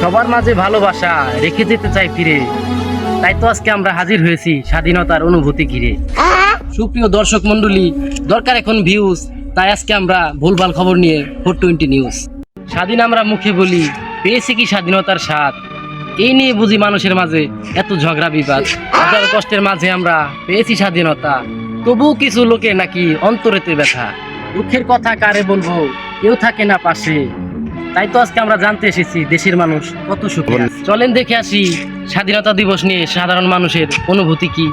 সবার মাঝে ভালোবাসা রেখে যেতে চাই ফিরে। তাই তো আজকে আমরা হাজির হয়েছি স্বাধীনতার অনুভূতি ঘিরে। সুপ্রিয় দর্শক মন্ডলী, দরকার এখন ভিউজ, তাই আজকে আমরা ভুলভাল খবর নিয়ে 420 নিউজ। স্বাধীন আমরা মুখে বলি, পেয়েছি কি স্বাধীনতার স্বাদ, এই নিয়ে বুঝি মানুষের মাঝে এত ঝগড়া বিবাদ। হাজার কষ্টের মাঝে আমরা পেয়েছি স্বাধীনতা, তবুও কিছু লোকে নাকি অন্তরেতে ব্যথা। দুঃখের কথা কারে বলবো, কেউ থাকে না পাশে। তাই তো আজকে আমরা জানতে এসেছি দেশের মানুষ কত সুখী আছে। চলেন দেখে আসি স্বাধীনতা দিবস নিয়ে সাধারণ মানুষের অনুভূতি কি।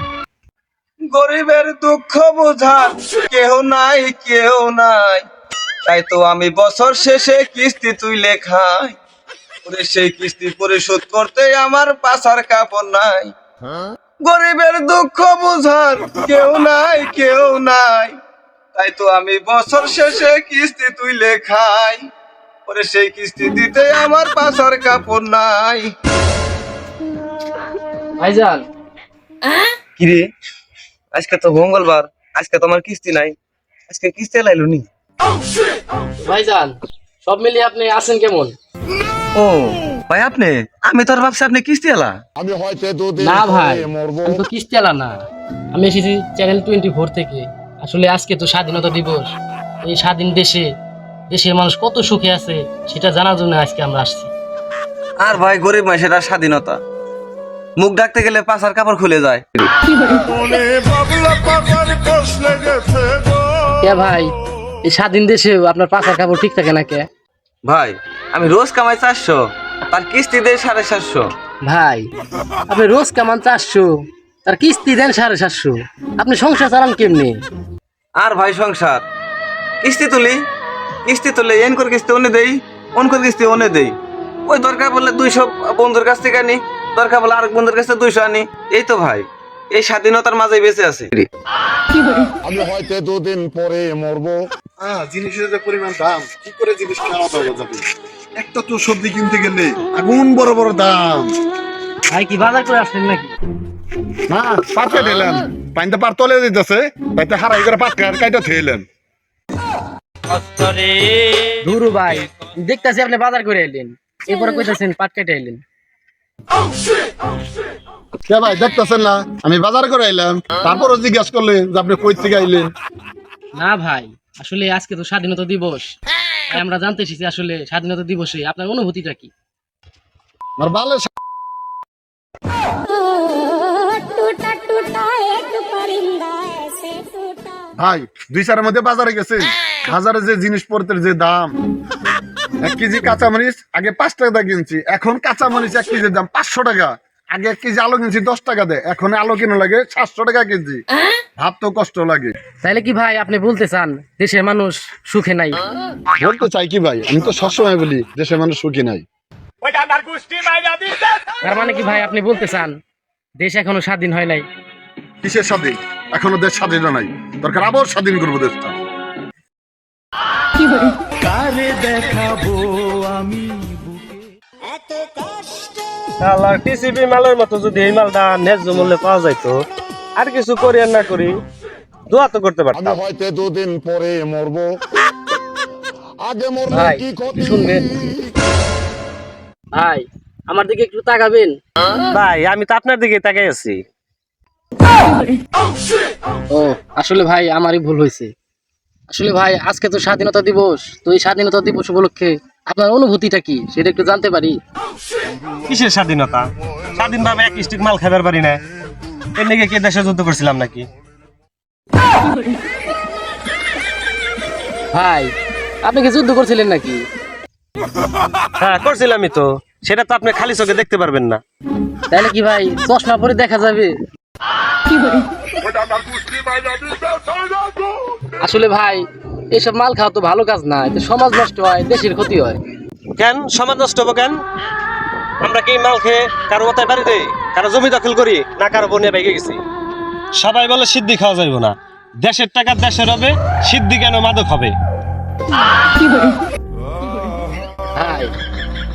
গরিবের দুঃখ বোঝার কেউ নাই, কেউ নাই। তাই তো আমি বছর শেষে কিস্তি তুইলে খাই। ওরে সেই কিস্তি পরিশোধ করতে আমার পাছার কাপড় নাই। গরিবের দুঃখ বোঝার কেউ নাই, কেউ নাই। তাই তো আমি বছর শেষে কিস্তি তুইলে খাই। ওরে সেই কিস্তি দিতে আমার পাছার কাপড় নাই। ভাইজান, কিরে, আজকে তো মঙ্গলবার, আজকে তো আমার কিস্তি নাই। আজকে কিস্তি লাইলো নি। ভাইজান, সব মিলিয়ে আপনি আছেন কেমন? ও ভাই, আমি তো আর ভাবছি আপনি কিস্তি আলা। আমি হয়তো দুদিন না ভাই, পরে মরবো। আমি তো কিস্তি আলা না, আমি এসেছি চ্যানেল 24 থেকে। আসলে আজকে তো স্বাধীনতা দিবস। এই স্বাধীন দেশে দেশের মানুষ কত সুখে আছে সেটা জানার জন্য আজকে আমরা আসছি। আর ভাই, গরিব মানুষের আর স্বাধীনতা, মুখ ডাকতে গেলে পাছার কাপড় খুলে যায়। কে ভাই, এই স্বাধীন দেশে আপনার পাশার কাপড় ঠিক থাকে না কে? ভাই, আমি রোজ কামাই 400, তার কিস্তি দেয় 750। ভাই, আপনি রোজ কামান 400, তার কিস্তি দেন 750। আপনি সংসার চালান কেমনে? আর ভাই, সংসার কিস্তি তুলি এনকর কিস্তি ওনে দেই, অনকর কিস্তি ওনে দেই। ওই দরকার বললে 200 বন্ধুর কাছ থেকে আনি, দরকার বলে আরেক বন্ধুর কাছ থেকে 200 আনি। এই তো ভাই, এই স্বাধীনতার মাঝেই বেঁচে আছি। আমি হয়তো দুদিন পরে মরবো। জিনিসের যে পরিমাণ দাম, কি করে জিনিস খাওয়া দাওয়া যাবে? একটা তো সবজি কিনতে গেলে আগুন বড় বড় দাম। ভাই কি বাজার করে আসছেন নাকি? না, পাটকে দিলেন, পাইনটা পার তলে দিতেছে, তাইতে হারাই করে পাটকে আর কাইটা থইলেন। ধুরু ভাই, দেখতাছি আপনি বাজার করে এলেন, এরপরে কইতাছেন পাট কেটে এলেন। কে ভাই, দেখতেছেন না আমি বাজার করে আইলাম, তারপরও জিজ্ঞেস করলেন যে আপনি কই থেকে আইলেন। না ভাই, আসলে আজকে তো স্বাধীনতা দিবস, তাই আমরা জানতে এসেছি আসলে স্বাধীনতা দিবসে আপনার অনুভূতিটা কি। আমার বালে टूटा टूटा एक परिंदा ऐसे टूटा। ভাই, 2-4 মধ্যে বাজারে গেছে, বাজারে যে জিনিসপত্রের যে দাম, 1 কেজি কাঁচামরিচ আগে 5 টাকা দিয়ে কিনছি, এখন কাঁচামরিচ 1 কেজির দাম 500 টাকা। আগে 1 কেজি আলু কিনছি 10 টাকা দেয়, এখন আলু কিনা লাগে 700 টাকা কেজি। ভাবতেও কষ্ট লাগে। তাইলে কি ভাই আপনি বলতে চান দেশের মানুষ সুখে নাই? বলতে চাই কি ভাই, আমি তো সবসময় বলি দেশের মানুষ সুখী নাই। তার মানে কি ভাই আপনি বলতে চান দেশ এখনো স্বাধীন হয় নাই? কিসের স্বাধীন? এখনো দেশ স্বাধীন নাই, দরকার আবার স্বাধীন করবো দেশটা। আল্লাহ, টিসিবি মালের মতো যদি এই মালটা ন্যায্য মূল্যে পাওয়া যাইতো, আর কিছু করি আর না করি দোয়া তো করতে আমি পারতাম। হয়তো দুদিন পরে মরবো। আগে মরলে ভাই, কি ক্ষতি? শুনবেন ভাই, আমার দিকে একটু তাকাবেন। ভাই, আমি তো আপনার দিকে তাকাই আছি। ও, আসলে ভাই আমারই ভুল হয়েছে। আসলে ভাই আজকে তো স্বাধীনতা দিবস, তো এই স্বাধীনতা দিবস উপলক্ষে আপনার অনুভূতিটা কি সেটা একটু জানতে পারি? কিসের স্বাধীনতা? স্বাধীনভাবে এক স্টিক মাল খাবার পারি না, এর নাকি কে দেশে যুদ্ধ করছিলাম নাকি? ভাই, আপনি কি যুদ্ধ করছিলেন নাকি? হ্যাঁ, করছিলামই তো, সেটা তো আপনি খালি চোখে দেখতে পারবেন না। তাহলে কি ভাই চশমা পরে দেখা যাবে? আসলে ভাই এসব মাল খাওয়া তো ভালো কাজ না, এতে সমাজ নষ্ট হয়, দেশের ক্ষতি হয়। কেন সমাজ নষ্ট হবো কেন? আমরা কি মাল খেয়ে কারো মাথায় বাড়ি দেই, কারো জমি দখল করি, না কারো বনে ভেঙে গেছি? সবাই বলে সিদ্ধি খাওয়া যাইব না, দেশের টাকা দেশের হবে, সিদ্ধি কেন মাদক হবে? ভাই,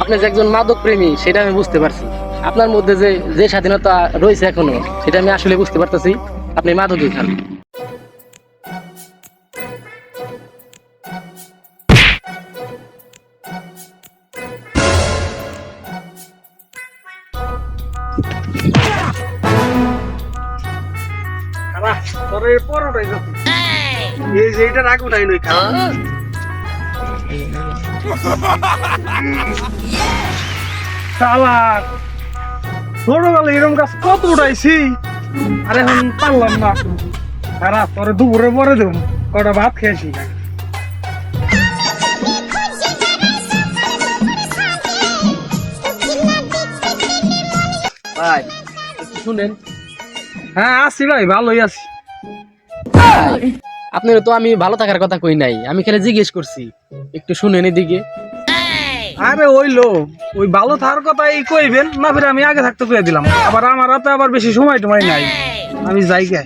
আপনি যে একজন মাদক প্রেমী সেটা আমি বুঝতে পারছি। আপনার মধ্যে যে যে স্বাধীনতা রয়েছে এখনো, সেটা আমি আসলে বুঝতে পারতেছি। আপনি মাদকই খান। তোরে পরোটাই যত এই যে এটা রাখ উঠাই লই খা শালা ছোটবেলা এরকম গাছ কত উঠাইছি আরে এখন পারলাম না খারাপ তোরে দুপুরে পরে দেব কটা ভাত খেয়েছি ভাই একটু শুনেন। হ্যাঁ আসি ভাই ভালোই আছি আপনার তো আমি ভালো থাকার কথা কই নাই, আমি খালি জিজ্ঞেস করছি, একটু শুনেন এদিকে। আরে ওই ভালো থাকার কথাই কইবেন না ফিরে আমি আগে থাকতে কইয়া দিলাম আবার আমার হাতে আবার বেশি সময় টময় নাই আমি যাই গে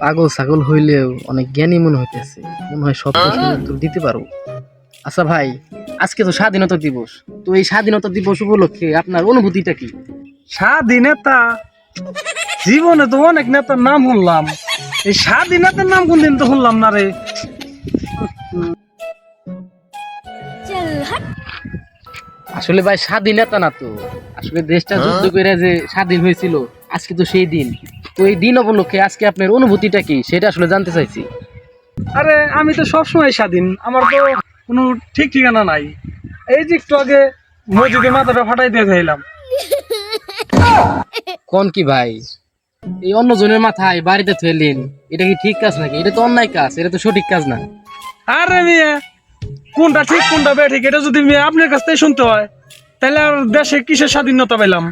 পাগল ছাগল হইলেও অনেক জ্ঞানী মনে হইতেছে, মনে হয় সব প্রশ্নের উত্তর দিতে পারবো। আচ্ছা ভাই, আজকে তো স্বাধীনতা দিবস, তো এই স্বাধীনতা দিবস উপলক্ষে আপনার অনুভূতিটা কি? স্বাধীনতা জীবনে তো অনেক নেতার নাম শুনলাম, এই স্বাধীনতার নাম কোনদিন তো শুনলাম না রে। আসলে ভাই স্বাধীনতা না তো, আসলে দেশটা যুদ্ধ করে যে স্বাধীন হয়েছিল, আজকে তো সেই দিন। তো এই দিন উপলক্ষে আজকে আপনার অনুভূতিটা কি সেটা আসলে জানতে চাইছি। আরে আমি তো সবসময় স্বাধীন, আমার তো কোনো ঠিক ঠিকানা নাই। এই যে একটু আগে মসজিদে মাথাটা ফাটাই দিয়ে যাইলাম। কোন কি ভাই, এই অন্য জনের মাথায় বাড়িতে থইলেন, এটা কি ঠিক কাজ নাকি? এটা তো অন্যায় কাজ, এটা তো সঠিক কাজ না। আরে মিয়া কোনটা ঠিক কোনটা বেঠিক এটা যদি মিয়া আপনার কাছ থেকে শুনতে হয় তাহলে আর দেশে কিসের স্বাধীনতা পেলাম?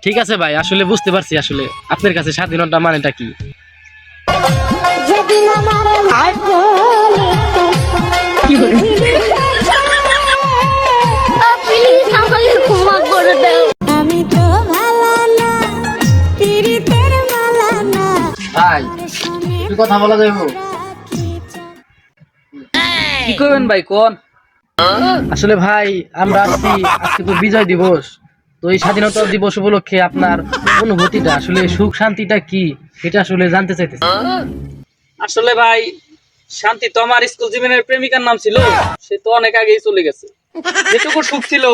ঠিক আছে ভাই, আসলে বুঝতে পারছি আসলে আপনার কাছে স্বাধীনতা মানেটা কি। যেদিন আমার ভাগ্য প্লিজ আমাকে ক্ষমা করে দাও। আমি তো ভালো না, পীড়িতের মালা না। ভাই কি কথা বলা যাইব? কি করবেন ভাই কোন? আসলে ভাই আমরা আসছি, আজকে তো বিজয় দিবস, তো এই স্বাধীনতা দিবস উপলক্ষে আপনার অনুভূতিটা আসলে সুখ শান্তিটা কি সেটা আসলে জানতে চাইতেছি। আসলে ভাই শান্তি তো আমার স্কুল জীবনের প্রেমিকার নাম ছিল, সে তো অনেক আগেই চলে গেছে। যেটুকু সুখ ছিল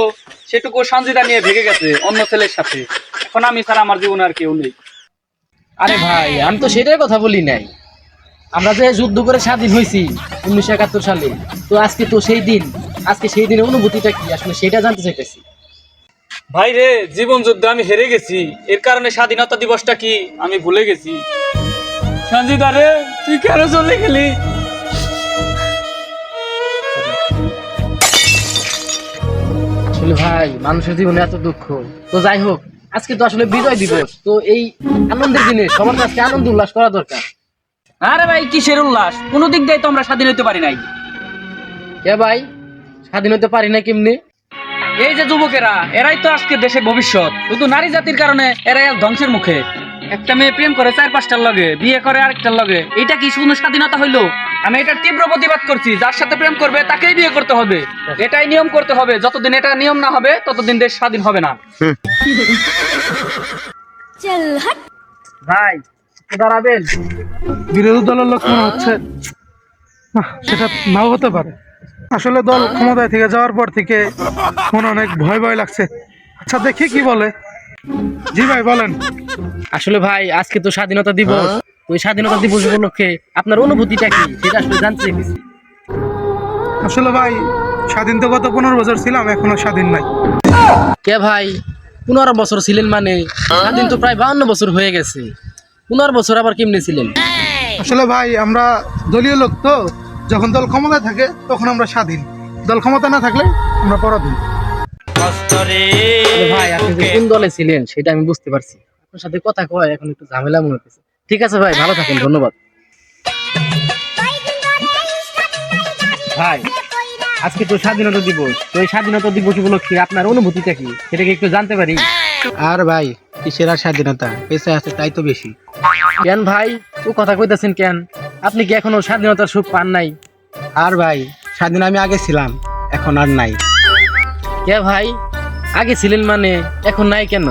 সেটুকু সঞ্জিতা নিয়ে ভেগে গেছে অন্য ছেলের সাথে। এখন আমি ছাড়া আমার জীবনে আর কেউ নেই। আরে ভাই আমি তো সেটাই কথা বলি নাই, আমরা যে যুদ্ধ করে স্বাধীন হয়েছি 1971 সালে, তো আজকে তো সেই দিন, আজকে সেই দিনের অনুভূতিটা কি আসলে সেটা জানতে চাইতেছি। ভাই রে, জীবন যুদ্ধে আমি হেরে গেছি, এর কারণে স্বাধীনতা দিবসটা কি আমি ভুলে গেছি। সঞ্জিতা রে, তুই কেন চলে গেলি? আসলে ভাই মানুষের জীবনে এত দুঃখ, তো যাই হোক আজকে তো আসলে বিজয় দিবস, তো এই আনন্দের দিনে সবার কাছে আনন্দ উল্লাস করা দরকার। আরে ভাই কিসের উল্লাস, কোনো দিক দিয়ে তো আমরা স্বাধীন হইতে পারি নাই। কে ভাই স্বাধীন হতে পারি না কেমনি? এই যে যুবকেরা, এরাই তো আজকে দেশের ভবিষ্যৎ, শুধু নারী জাতির কারণে এরাই আজ ধ্বংসের মুখে। একটা মেয়ে প্রেম করে 4-5টার লগে, বিয়ে করে আরেকটার লগে, এটা কি শুধু স্বাধীনতা হইলো? আমি এটার তীব্র প্রতিবাদ করছি, যার সাথে প্রেম করবে তাকেই বিয়ে করতে হবে, এটাই নিয়ম করতে হবে। যতদিন এটা নিয়ম না হবে ততদিন দেশ স্বাধীন হবে না। ভাই একটু দাঁড়াবেন। বিরোধী দলের লোক মনে হচ্ছে না, সেটা নাও হতে পারে। আসলে দল ক্ষমতায় থেকে যাওয়ার পর থেকে মনে অনেক ভয় ভয় লাগছে। আচ্ছা দেখি কি বলে। জি ভাই বলেন। আসলে ভাই আজকে তো স্বাধীনতা দিবস, তো এই স্বাধীনতা দিবস উপলক্ষে আপনার অনুভূতিটা কি সেটা আসলে জানতে চাইতেছি। আসলে ভাই স্বাধীন তো গত 15 বছর ছিলাম, এখনো স্বাধীন নাই। কে ভাই 15 বছর ছিলেন মানে? স্বাধীন তো প্রায় 52 বছর হয়ে গেছে, 15 বছর আবার কেমনে ছিলেন? আসলে ভাই আমরা দলীয় লোক, তো যখন দল ক্ষমতায় থাকে তখন আমরা স্বাধীন, দল ক্ষমতা না থাকলে আমরা পরাধীন। আসলে ভাই আপনি যে কোন দলে ছিলেন সেটা আমি বুঝতে পারছি, আপনার সাথে কথা কয় এখন একটু ঝামেলা মনে হচ্ছে। ঠিক আছে ভাই, ভালো থাকেন, ধন্যবাদ। ভাই আজকে তো স্বাধীনতা দিবস, তো এই স্বাধীনতা দিবস উপলক্ষে আপনার অনুভূতিটা কি সেটা কি একটু জানতে পারি? আর ভাই কিসের আর স্বাধীনতা, পেশায় আছে তাই তো বেশি। কেন ভাই ও কথা কইতাছেন কেন? আপনি কি এখনো স্বাধীনতার সুখ পান নাই? আর ভাই স্বাধীন আমি আগে ছিলাম, এখন আর নাই। কে ভাই আগে ছিলেন মানে এখন নাই কেন?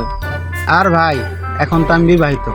আর ভাই এখন তো আমি বিবাহিত।